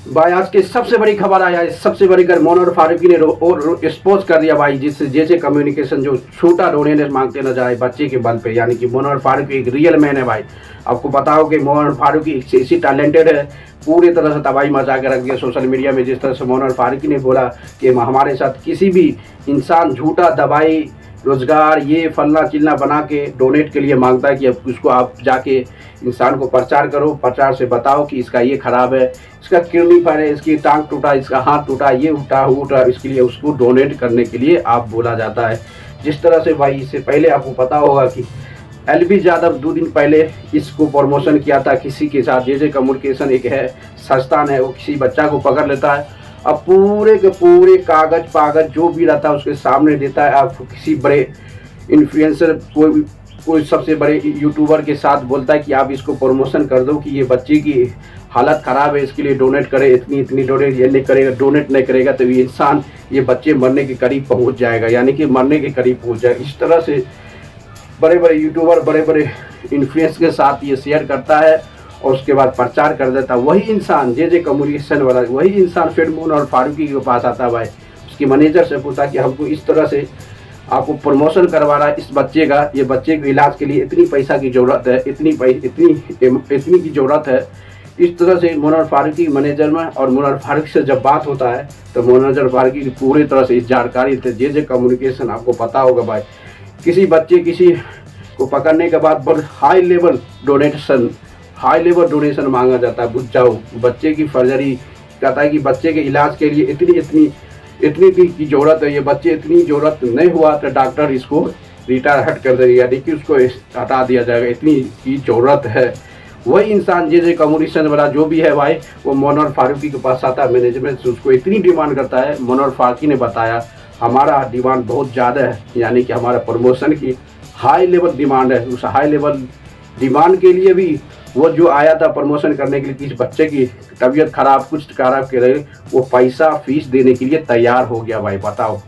भाई आज की सबसे बड़ी खबर आया है, सबसे बड़ी खबर मोनोर फारूकी ने और एक्सपोज कर दिया भाई, जिससे जैसे कम्युनिकेशन जो छोटा डोनेशन मांगते न जाए बच्चे के बल पे, यानी कि मोनोर फारूकी एक रियल मैन है भाई। आपको पता हो कि मोनोर फारूकी इसी टैलेंटेड है, पूरी तरह से तबाही मचा के रख दिया सोशल मीडिया में। जिस तरह से मोनोर फारूकी ने बोला कि हमारे साथ किसी भी इंसान झूठा दवाई रोजगार ये फलना चिलना बना के डोनेट के लिए मांगता है कि अब उसको आप जाके इंसान को प्रचार करो, प्रचार से बताओ कि इसका ये खराब है, इसका किडनी पर है, इसकी टांग टूटा, इसका हाथ टूटा, ये उठा उठा, इसके लिए उसको डोनेट करने के लिए आप बोला जाता है। जिस तरह से भाई इससे पहले आपको पता होगा कि एलबी यादव 2 दिन पहले इसको प्रमोशन किया था किसी के साथ। जे कम्युनिकेशन एक है संस्थान है, वो किसी बच्चा को पकड़ लेता है, अब पूरे के पूरे कागज पागज जो भी रहता है उसके सामने देता है। आप किसी बड़े इन्फ्लुएंसर कोई सबसे बड़े यूट्यूबर के साथ बोलता है कि आप इसको प्रमोशन कर दो कि ये बच्चे की हालत ख़राब है, इसके लिए डोनेट करे, इतनी डोनेट, ये नहीं करेगा, डोनेट नहीं करेगा तो ये इंसान ये बच्चे मरने के करीब पहुंच जाएगा, यानी कि मरने के करीब पहुंच जाएगा। इस तरह से बड़े बड़े यूट्यूबर बड़े बड़े इन्फ्लुएंस के साथ ये शेयर करता है और उसके बाद प्रचार कर देता है। वही इंसान जे कम्युनिकेशन वाला, वही इंसान फिर मोनोर फारूकी के पास आता है भाई, उसकी मैनेजर से पूछा कि हमको इस तरह से आपको प्रमोशन करवा रहा है इस बच्चे का, ये बच्चे के इलाज के लिए इतनी पैसा की ज़रूरत है, इतनी की ज़रूरत है। इस तरह से मोनोर फारूकी मैनेजर में और मोनोर फारूकी से जब बात होता है तो मोनोर फारूकी की पूरी तरह से इस जानकारी थे। जे कम्युनिकेशन आपको पता होगा भाई, किसी बच्चे किसी को पकड़ने के बाद बहुत हाई लेवल डोनेशन मांगा जाता है। बुझ जाओ, बच्चे की सर्जरी कहता है कि बच्चे के इलाज के लिए इतनी की ज़रूरत है, ये बच्चे इतनी ज़रूरत नहीं हुआ तो डॉक्टर इसको रिटायर हट कर देगा, यानी कि उसको हटा दिया जाएगा, इतनी की ज़रूरत है। वही इंसान जे कम्युनिकेशन वाला जो भी है भाई, वो मोनोर फारूकी के पास आता है, मैनेजमेंट से उसको इतनी डिमांड करता है। मोनोर फारूकी ने बताया हमारा डिमांड बहुत ज़्यादा है, यानी कि हमारा प्रमोशन की हाई लेवल डिमांड है। उस हाई लेवल डिमांड के लिए भी वो जो आया था प्रमोशन करने के लिए, किसी बच्चे की तबीयत खराब कुछ खराब के रहे, वो पैसा फीस देने के लिए तैयार हो गया भाई। बताओ,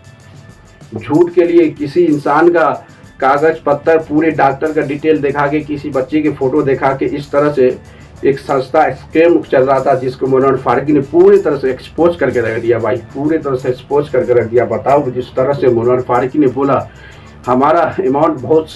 झूठ के लिए किसी इंसान का कागज पत्तर पूरे डॉक्टर का डिटेल दिखा के, किसी बच्चे की फ़ोटो दिखा के, इस तरह से एक संस्था स्कैम चल रहा था जिसको मोनोर फारूकी ने पूरी तरह से एक्सपोज करके रख दिया भाई, पूरी तरह से एक्सपोज करके रख दिया। बताओ, जिस तरह से मोनोर फारूकी ने बोला हमारा अमाउंट बहुत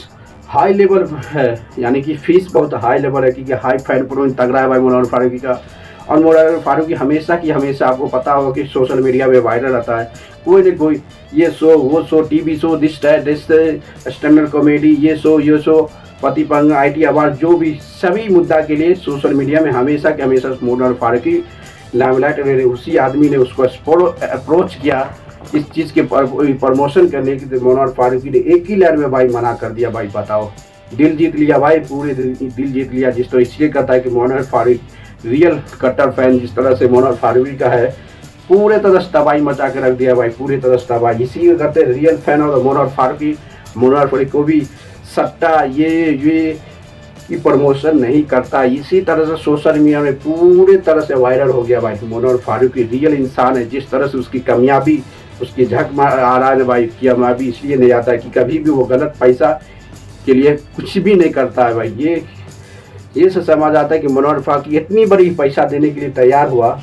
हाई लेवल है, यानी कि फीस बहुत हाई लेवल है, क्योंकि हाई फाइन प्रोइन तगड़ा है भाई मोनोर फारूकी का। और मोनोर फारूकी हमेशा की हमेशा आपको पता होगा कि सोशल मीडिया में वायरल रहता है, कोई न कोई ये शो वो show, TV show, this stand up comedy, ये शो पति पंग IT अवार्ड, जो भी सभी मुद्दा के लिए सोशल मीडिया में हमेशा के हमेशा मोनोर फारूकी लाइमलाइट में। उसी आदमी ने उसको अप्रोच किया इस चीज़ के प्रमोशन करने की, तो मोनोर फारूकी ने एक ही लाइन में भाई मना कर दिया भाई। बताओ, दिल जीत लिया भाई, पूरे दिल जीत लिया। जिस तरह इसलिए कहता है कि मोनोर फारूकी रियल कट्टर फैन जिस तरह से मोनोर फारूकी का है, पूरे तरह से तबाही मचा के रख दिया भाई, पूरी तरह से तबाही। इसी को कहते हैं रियल फैन और मोनोर फारूकी को भी सट्टा ये की प्रमोशन नहीं करता। इसी तरह से सोशल मीडिया में पूरी तरह से वायरल हो गया भाई। मोनोर फारूकी रियल इंसान है, जिस तरह से उसकी कामयाबी उसकी झक मार आ रहा है भाई, कामयाबी इसलिए नहीं आता है कि कभी भी वो गलत पैसा के लिए कुछ भी नहीं करता है भाई। ये से समझ आता है कि मोनोर फारूकी इतनी बड़ी पैसा देने के लिए तैयार हुआ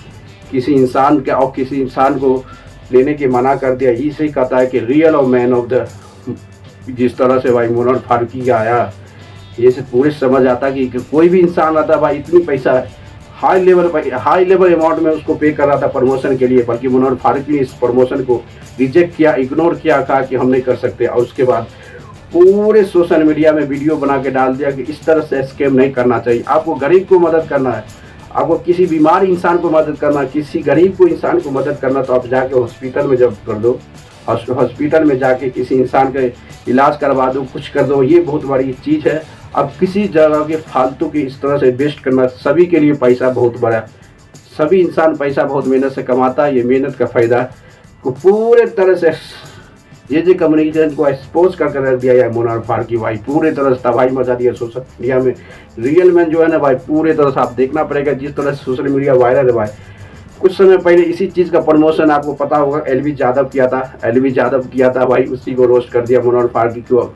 किसी इंसान के, और किसी इंसान को लेने के मना कर दिया। इसे ही कहता है कि रियल और मैन ऑफ द, जिस तरह से भाई मोनोर फारूकी का आया, ये से पूरे समझ आता है कि कोई भी इंसान आता है भाई, इतनी पैसा हाई लेवल अमाउंट में उसको पे कर रहा था प्रमोशन के लिए, बल्कि मोनोर फारूकी ने इस प्रमोशन को रिजेक्ट किया, इग्नोर किया, कहा कि हम नहीं कर सकते। और उसके बाद पूरे सोशल मीडिया में वीडियो बना के डाल दिया कि इस तरह से स्कैम नहीं करना चाहिए। आपको गरीब को मदद करना है, आपको किसी बीमार इंसान को मदद करना, किसी गरीब को इंसान को मदद करना, तो आप जाके हॉस्पिटल में जब कर दो, हॉस्पिटल में जाके किसी इंसान का इलाज करवा दो, कुछ कर दो, ये बहुत बड़ी चीज़ है। अब किसी जगह के फालतू की इस तरह से वेस्ट करना, सभी के लिए पैसा बहुत बड़ा, सभी इंसान पैसा बहुत मेहनत से कमाता है, ये मेहनत का फ़ायदा को पूरे तरह से जे कम्युनिकेशन को एक्सपोज करके रख दिया है मोनोर फारूकी भाई, पूरे तरह से तबाही मचा दिया सोशल मीडिया में। रियल मैन जो है ना भाई, पूरे तरह से आप देखना पड़ेगा जिस तरह से सोशल मीडिया वायरल है भाई। कुछ समय पहले इसी चीज़ का प्रमोशन आपको पता होगा एलवी यादव किया था भाई, उसी को रोस्ट कर दिया मोनोर फारूकी को।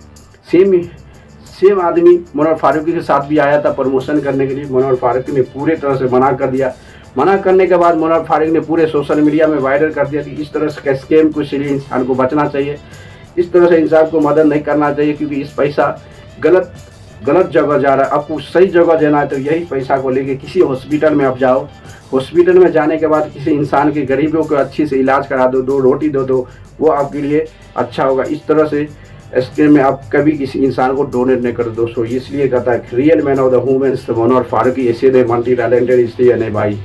सेम आदमी मोनोर फारूकी के साथ भी आया था प्रमोशन करने के लिए, मोनोर फारूकी ने पूरे तरह से मना कर दिया। मना करने के बाद मोनर फारूक ने पूरे सोशल मीडिया में वायरल कर दिया कि इस तरह से स्कैम को इसलिए इंसान को बचना चाहिए, इस तरह से इंसान को मदद नहीं करना चाहिए, क्योंकि इस पैसा गलत जगह जा रहा है। आपको सही जगह देना है तो यही पैसा को लेके किसी हॉस्पिटल में आप जाओ, हॉस्पिटल में जाने के बाद किसी इंसान के गरीबों को अच्छी से इलाज करा दो, 2 रोटी दो, वो आपके लिए अच्छा होगा। इस तरह से स्कैम में आप कभी किसी इंसान को डोनेट नहीं करो दोस्तों। इसलिए कहता है real man of the women's Munawar Faruqui ऐसे मल्टी टैलेंटेड इसलिए नहीं भाई।